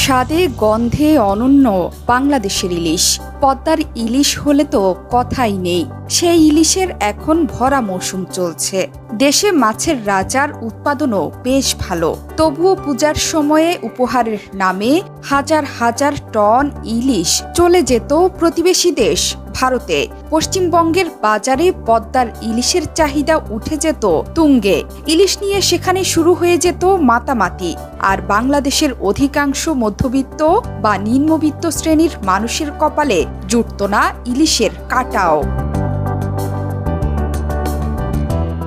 স্বাদে গন্ধে অনন্য বাংলাদেশের ইলিশ। পদ্মার ইলিশ হলে তো কথাই নেই। সেই ইলিশের এখন ভরা মৌসুম চলছে। দেশে মাছের রাজার উৎপাদনও বেশ ভালো। তবুও পূজার সময়ে উপহারের নামে হাজার হাজার টন ইলিশ চলে যেত প্রতিবেশী দেশ ভারতে। পশ্চিমবঙ্গের বাজারে পদ্মার ইলিশের চাহিদা উঠে যেত তুঙ্গে। ইলিশ নিয়ে সেখানে শুরু হয়ে যেত মাতামাতি। আর বাংলাদেশের অধিকাংশ মধ্যবিত্ত বা নিম্নবিত্ত শ্রেণীর মানুষের কপালে জুটত না ইলিশের কাঁটাও।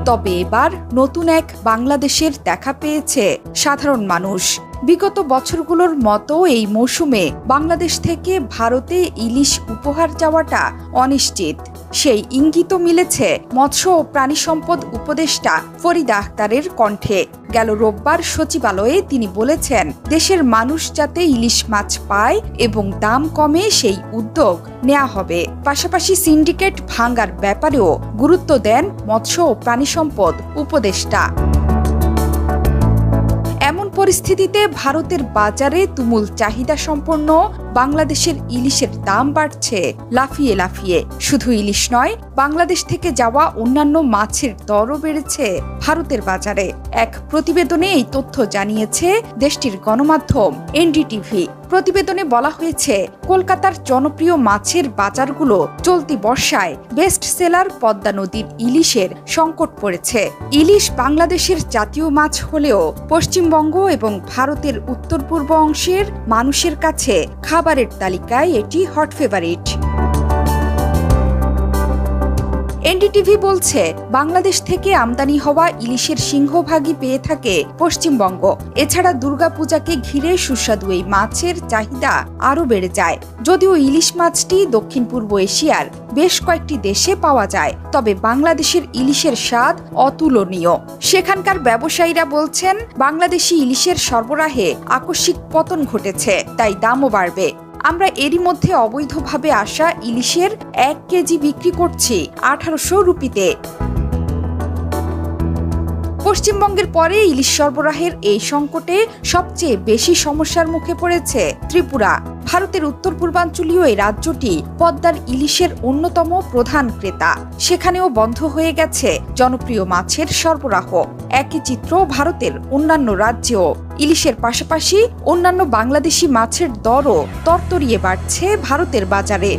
তবে এবার নতুন এক বাংলাদেশের দেখা পেয়েছে সাধারণ মানুষ। বিগত বছরগুলোর মতো এই মৌসুমে বাংলাদেশ থেকে ভারতে ইলিশ উপহার যাওয়াটা অনিশ্চিত। সেই ইঙ্গিতও মিলেছে মৎস্য ও প্রাণী সম্পদ উপদেষ্টা ফরিদা আখতারের কণ্ঠে। গেল রোববার সচিবালয়ে তিনি বলেছেন, দেশের মানুষ যাতে ইলিশ মাছ পায় এবং দাম কমে সেই উদ্যোগ নেওয়া হবে। পাশাপাশি সিন্ডিকেট ভাঙার ব্যাপারেও গুরুত্ব দেন মৎস্য ও প্রাণী সম্পদ উপদেষ্টা। এমন পরিস্থিতিতে ভারতের বাজারে তুমুল চাহিদা সম্পন্ন বাংলাদেশের ইলিশের দাম বাড়ছে লাফিয়ে লাফিয়ে। শুধু ইলিশ নয়, বাংলাদেশ থেকে যাওয়া অন্যান্য মাছের দরও বেড়েছে ভারতের বাজারে। এক প্রতিবেদনে এই তথ্য জানিয়েছে দেশটির গণমাধ্যম এনডিটিভি। প্রতিবেদনে বলা হয়েছে, কলকাতার জনপ্রিয় মাছের বাজারগুলো চলতি বর্ষায় বেস্ট সেলার পদ্মা নদীর ইলিশের সংকট পড়েছে। ইলিশ বাংলাদেশের জাতীয় মাছ হলেও পশ্চিমবঙ্গ এবং ভারতের উত্তর পূর্ব অংশের মানুষের কাছে খাবারের তালিকায় এটি হট ফেভারিট। এনডিটিভি বলছে, বাংলাদেশ থেকে আমদানি হওয়া ইলিশের সিংহভাগই পেয়ে থাকে পশ্চিমবঙ্গ। এছাড়া দুর্গাপূজাকে ঘিরে সুস্বাদু এই মাছের চাহিদা আরও বেড়ে যায়। যদিও ইলিশ মাছটি দক্ষিণ পূর্ব এশিয়ার বেশ কয়েকটি দেশে পাওয়া যায়, তবে বাংলাদেশের ইলিশের স্বাদ অতুলনীয়। সেখানকার ব্যবসায়ীরা বলছেন, বাংলাদেশি ইলিশের সরবরাহে আকস্মিক পতন ঘটেছে, তাই দামও বাড়বে। আমরা এরই মধ্যে অবৈধভাবে আসা ইলিশের 1 কেজি বিক্রি করছি 1800 রুপিতে। পশ্চিমবঙ্গের পরে ইলিশ সরবরাহের এই সংকটে সবচেয়ে বেশি সমস্যার মুখে পড়েছে ত্রিপুরা। ভারতের উত্তর পূর্বাঞ্চলীয় এই রাজ্যটি পদ্মার ইলিশের অন্যতম প্রধান ক্রেতা। সেখানেও বন্ধ হয়ে গেছে জনপ্রিয় মাছের সরবরাহ। একই চিত্র ভারতের অন্যান্য রাজ্যেও। ইলিশের পাশাপাশি অন্যান্য বাংলাদেশি মাছের দরও তরতরিয়ে বাড়ছে ভারতের বাজারে।